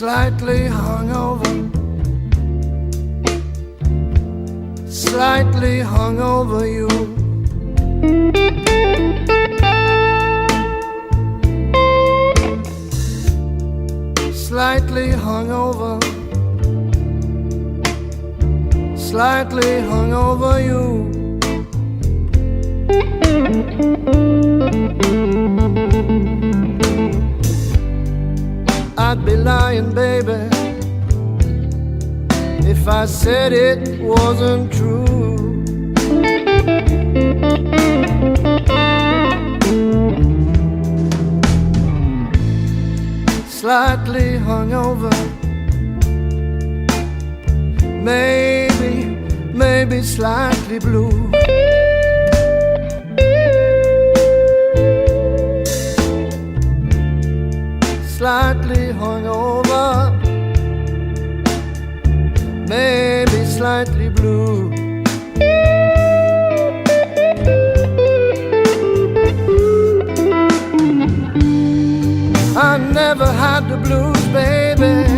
slightly hungover, slightly hungover you. Slightly hungover, slightly hungover you. I'd be lying, baby, if I said it wasn't true. Slightly hungover, maybe slightly blue. Slightly hungover, maybe slightly blue. I never had the blues, baby.